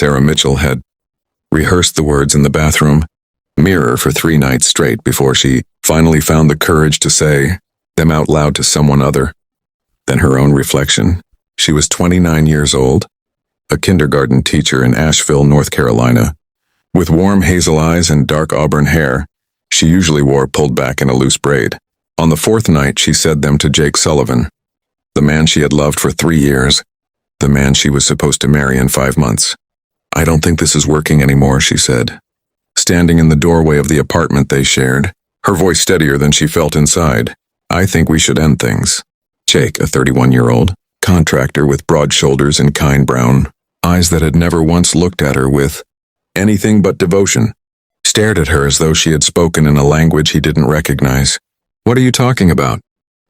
Sarah Mitchell had rehearsed the words in the bathroom mirror for 3 nights straight before she finally found the courage to say them out loud to someone other than her own reflection. She was 29 years old, a kindergarten teacher in Asheville, North Carolina. With warm hazel eyes and dark auburn hair, she usually wore pulled back in a loose braid. On the 4th night, she said them to Jake Sullivan, the man she had loved for 3 years, the man she was supposed to marry in 5 months. "I don't think this is working anymore," she said, standing in the doorway of the apartment they shared, her voice steadier than she felt inside. "I think we should end things." Jake, a 31-year-old contractor with broad shoulders and kind brown eyes that had never once looked at her with anything but devotion, stared at her as though she had spoken in a language he didn't recognize. "What are you talking about?"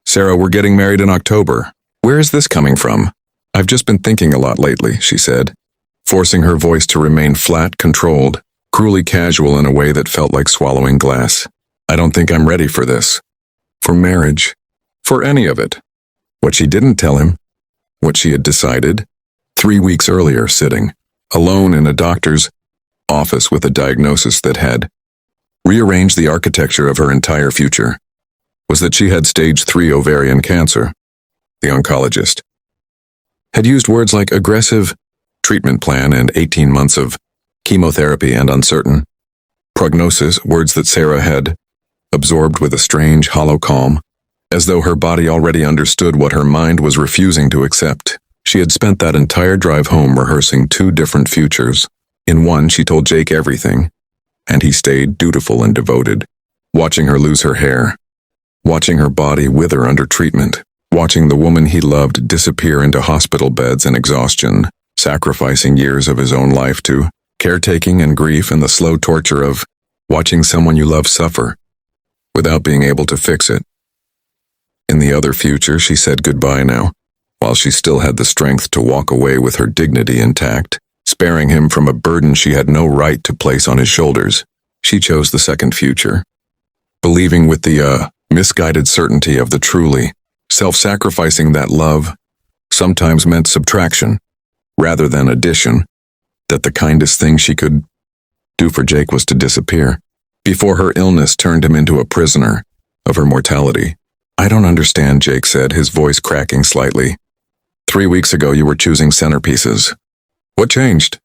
"Sarah, we're getting married in October. Where is this coming from?" "I've just been thinking a lot lately," she said, forcing her voice to remain flat, controlled, cruelly casual in a way that felt like swallowing glass. "I don't think I'm ready for this. For marriage. For any of it." What she didn't tell him, what she had decided 3 weeks earlier, sitting alone in a doctor's office with a diagnosis that had rearranged the architecture of her entire future, was that she had stage 3 ovarian cancer. The oncologist had used words like aggressive treatment plan and 18 months of chemotherapy and uncertain prognosis, words that Sarah had absorbed with a strange, hollow calm, as though her body already understood what her mind was refusing to accept. She had spent that entire drive home rehearsing 2 different futures. In one, she told Jake everything, and he stayed dutiful and devoted, watching her lose her hair, watching her body wither under treatment, watching the woman he loved disappear into hospital beds and exhaustion, sacrificing years of his own life to caretaking and grief and the slow torture of watching someone you love suffer without being able to fix it. In the other future, she said goodbye now, while she still had the strength to walk away with her dignity intact, sparing him from a burden she had no right to place on his shoulders. She chose the second future, believing with the misguided certainty of the truly self-sacrificing that love sometimes meant subtraction rather than addition, that the kindest thing she could do for Jake was to disappear before her illness turned him into a prisoner of her mortality. "I don't understand," Jake said, his voice cracking slightly. 3 weeks ago you were choosing centerpieces. What changed?"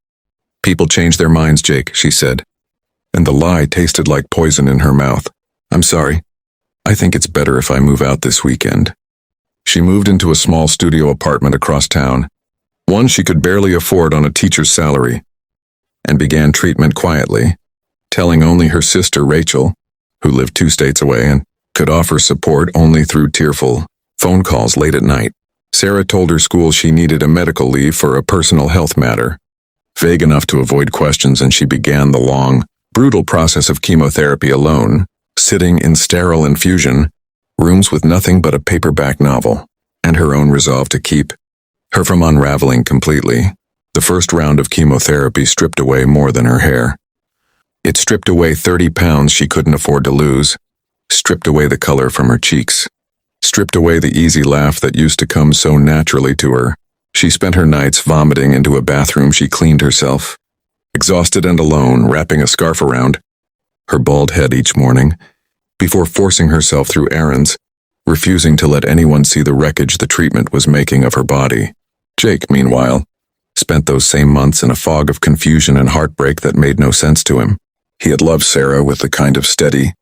"People change their minds, Jake," she said, and the lie tasted like poison in her mouth. "I'm sorry. I think it's better if I move out this weekend." She moved into a small studio apartment across town, one she could barely afford on a teacher's salary, and began treatment quietly, telling only her sister Rachel, who lived 2 states away and could offer support only through tearful phone calls late at night. Sarah told her school she needed a medical leave for a personal health matter, vague enough to avoid questions, and she began the long, brutal process of chemotherapy alone, sitting in sterile infusion rooms with nothing but a paperback novel, and her own resolve to keep her from unraveling completely. The first round of chemotherapy stripped away more than her hair. It stripped away 30 pounds she couldn't afford to lose, stripped away the color from her cheeks, stripped away the easy laugh that used to come so naturally to her. She spent her nights vomiting into a bathroom she cleaned herself, exhausted and alone, wrapping a scarf around her bald head each morning, before forcing herself through errands, refusing to let anyone see the wreckage the treatment was making of her body. Jake, meanwhile, spent those same months in a fog of confusion and heartbreak that made no sense to him. He had loved Sarah with the kind of steady,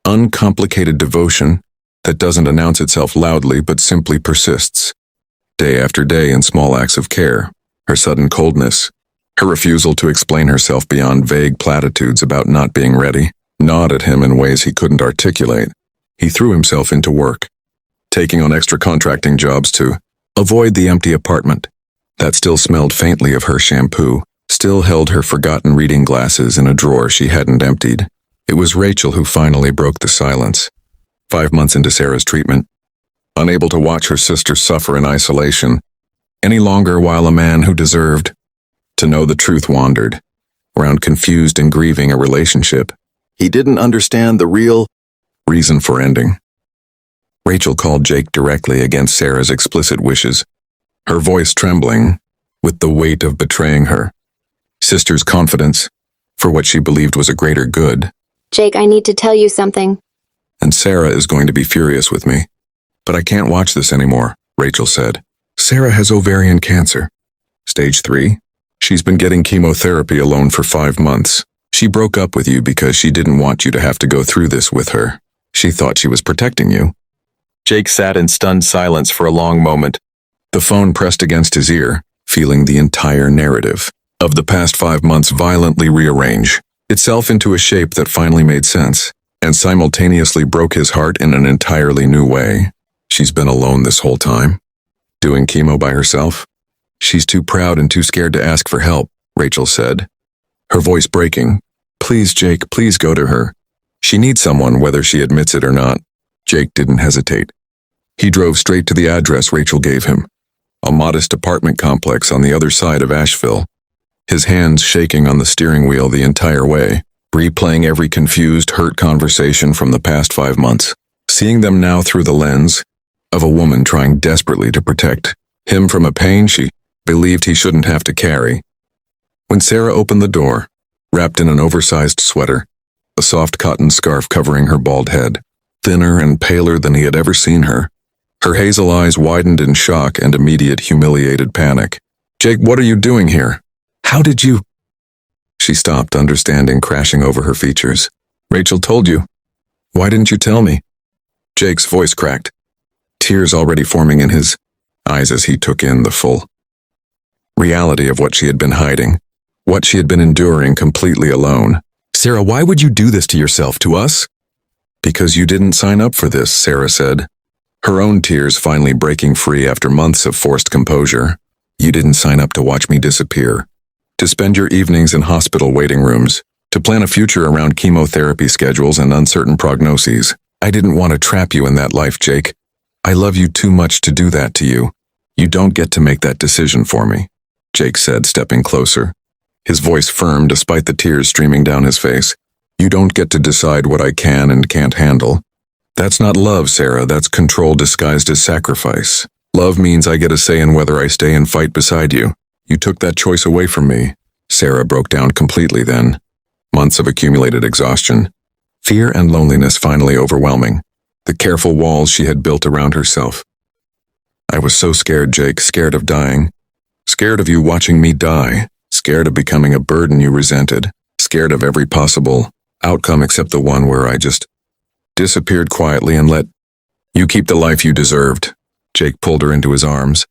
uncomplicated devotion that doesn't announce itself loudly but simply persists, day after day, in small acts of care. Her sudden coldness, her refusal to explain herself beyond vague platitudes about not being ready, gnawed at him in ways he couldn't articulate. He threw himself into work, taking on extra contracting jobs to avoid the empty apartment that still smelled faintly of her shampoo, still held her forgotten reading glasses in a drawer she hadn't emptied. It was Rachel who finally broke the silence. 5 months into Sarah's treatment, unable to watch her sister suffer in isolation any longer, while a man who deserved to know the truth wandered around, confused and grieving a relationship he didn't understand the real reason for ending. Rachel called Jake directly against Sarah's explicit wishes, her voice trembling with the weight of betraying her. sister's confidence, for what she believed was a greater good. Jake, I need to tell you something. And Sarah is going to be furious with me. But I can't watch this anymore, Rachel said. Sarah has ovarian cancer. Stage 3? She's been getting chemotherapy alone for 5 months. She broke up with you because she didn't want you to have to go through this with her. She thought she was protecting you. Jake sat in stunned silence for a long moment, the phone pressed against his ear, feeling the entire narrative of the past 5 months violently rearrange itself into a shape that finally made sense, and simultaneously broke his heart in an entirely new way. She's been alone this whole time, doing chemo by herself. She's too proud and too scared to ask for help, Rachel said, her voice breaking. Please, Jake, please go to her. She needs someone whether she admits it or not. Jake didn't hesitate. He drove straight to the address Rachel gave him, a modest apartment complex on the other side of Asheville, his hands shaking on the steering wheel the entire way, replaying every confused, hurt conversation from the past 5 months, seeing them now through the lens of a woman trying desperately to protect him from a pain she believed he shouldn't have to carry. When Sarah opened the door, wrapped in an oversized sweater, a soft cotton scarf covering her bald head, thinner and paler than he had ever seen her, her hazel eyes widened in shock and immediate humiliated panic. Jake, what are you doing here? How did you? She stopped, understanding crashing over her features. Rachel told you. Why didn't you tell me? Jake's voice cracked, tears already forming in his eyes as he took in the full reality of what she had been hiding, what she had been enduring completely alone. Sarah, why would you do this to yourself, to us? Because you didn't sign up for this, Sarah said, her own tears finally breaking free after months of forced composure. You didn't sign up to watch me disappear, to spend your evenings in hospital waiting rooms, to plan a future around chemotherapy schedules and uncertain prognoses. I didn't want to trap you in that life, Jake. I love you too much to do that to you. You don't get to make that decision for me, Jake said, stepping closer, his voice firm despite the tears streaming down his face. You don't get to decide what I can and can't handle. That's not love, Sarah. That's control disguised as sacrifice. Love means I get a say in whether I stay and fight beside you. You took that choice away from me. Sarah broke down completely then. Months of accumulated exhaustion, fear and loneliness finally overwhelming the careful walls she had built around herself. I was so scared, Jake, scared of dying. Scared of you watching me die. Scared of becoming a burden you resented. Scared of every possible outcome except the one where I just disappeared quietly and let you keep the life you deserved. Jake pulled her into his arms,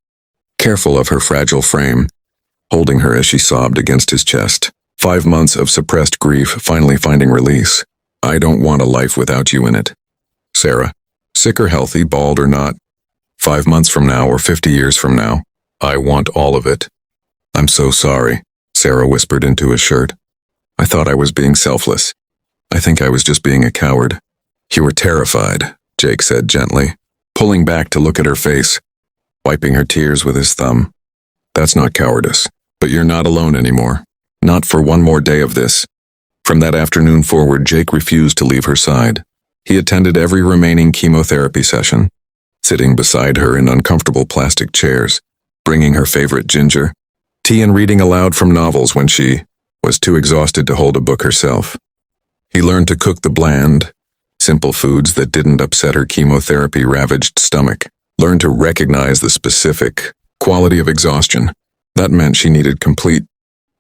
careful of her fragile frame, holding her as she sobbed against his chest. 5 months of suppressed grief finally finding release. I don't want a life without you in it. Sarah, sick or healthy, bald or not, 5 months from now or 50 years from now, I want all of it. I'm so sorry, Sarah whispered into his shirt. I thought I was being selfless. I think I was just being a coward. You were terrified, Jake said gently, pulling back to look at her face, wiping her tears with his thumb. That's not cowardice, but you're not alone anymore. Not for one more day of this. From that afternoon forward, Jake refused to leave her side. He attended every remaining chemotherapy session, sitting beside her in uncomfortable plastic chairs, bringing her favorite ginger tea and reading aloud from novels when she was too exhausted to hold a book herself. He learned to cook the bland, simple foods that didn't upset her chemotherapy-ravaged stomach, learned to recognize the specific quality of exhaustion. That meant she needed complete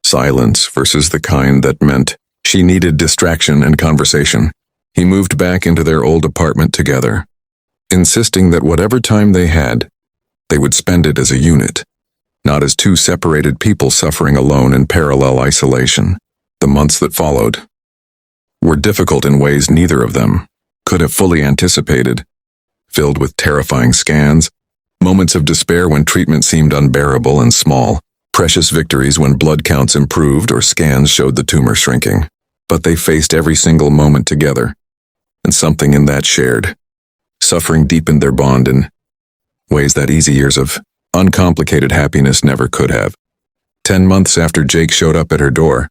silence versus the kind that meant she needed distraction and conversation. He moved back into their old apartment together, insisting that whatever time they had, they would spend it as a unit, not as two separated people suffering alone in parallel isolation. The months that followed were difficult in ways neither of them could have fully anticipated, filled with terrifying scans, moments of despair when treatment seemed unbearable and small, precious victories when blood counts improved or scans showed the tumor shrinking. But they faced every single moment together, and something in that shared suffering deepened their bond in ways that easy years of uncomplicated happiness never could have. 10 months after Jake showed up at her door,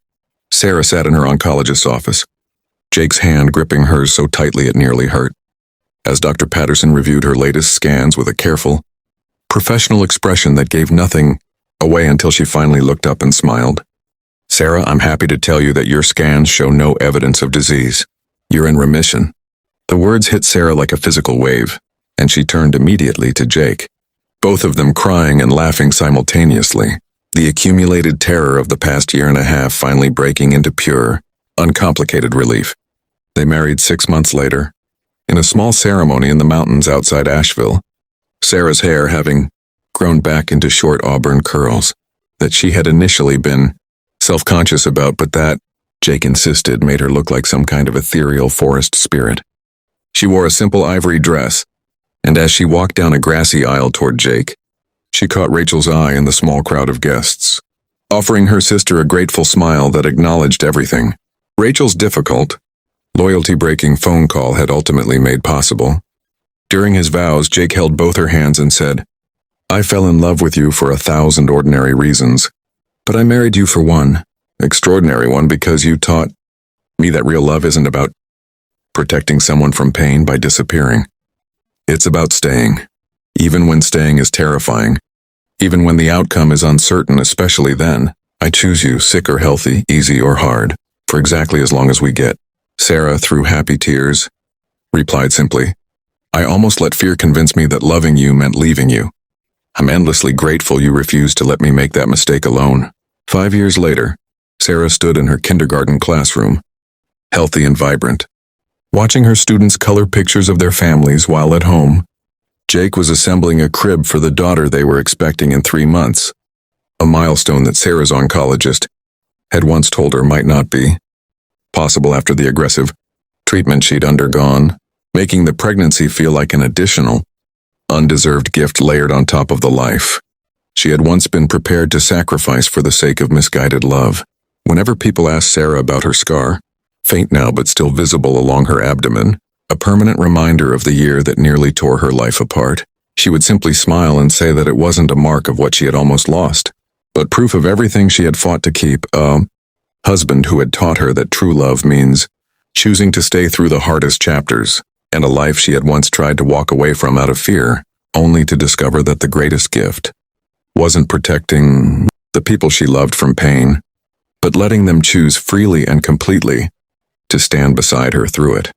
Sarah sat in her oncologist's office, Jake's hand gripping hers so tightly it nearly hurt, as Dr. Patterson reviewed her latest scans with a careful, professional expression that gave nothing away until she finally looked up and smiled. Sarah, I'm happy to tell you that your scans show no evidence of disease. You're in remission. The words hit Sarah like a physical wave, and she turned immediately to Jake, both of them crying and laughing simultaneously, the accumulated terror of the past year and a half finally breaking into pure, uncomplicated relief. They married 6 months later, in a small ceremony in the mountains outside Asheville, Sarah's hair having grown back into short auburn curls that she had initially been self-conscious about, but that, Jake insisted, made her look like some kind of ethereal forest spirit. She wore a simple ivory dress, and as she walked down a grassy aisle toward Jake, she caught Rachel's eye in the small crowd of guests, offering her sister a grateful smile that acknowledged everything Rachel's difficult, loyalty-breaking phone call had ultimately made possible. During his vows, Jake held both her hands and said, "I fell in love with you for 1,000 ordinary reasons, but I married you for one, extraordinary one, because you taught me that real love isn't about protecting someone from pain by disappearing. It's about staying, even when staying is terrifying, even when the outcome is uncertain, especially then. I choose you, sick or healthy, easy or hard, for exactly as long as we get." Sarah, through happy tears, replied simply, "I almost let fear convince me that loving you meant leaving you. I'm endlessly grateful you refused to let me make that mistake alone." 5 years later, Sarah stood in her kindergarten classroom, healthy and vibrant, watching her students color pictures of their families while at home. Jake was assembling a crib for the daughter they were expecting in 3 months, a milestone that Sarah's oncologist had once told her might not be possible after the aggressive treatment she'd undergone, making the pregnancy feel like an additional, undeserved gift layered on top of the life she had once been prepared to sacrifice for the sake of misguided love. Whenever people asked Sarah about her scar, faint now but still visible along her abdomen, a permanent reminder of the year that nearly tore her life apart, she would simply smile and say that it wasn't a mark of what she had almost lost, but proof of everything she had fought to keep, a husband who had taught her that true love means choosing to stay through the hardest chapters, and a life she had once tried to walk away from out of fear, only to discover that the greatest gift wasn't protecting the people she loved from pain, but letting them choose freely and completely to stand beside her through it.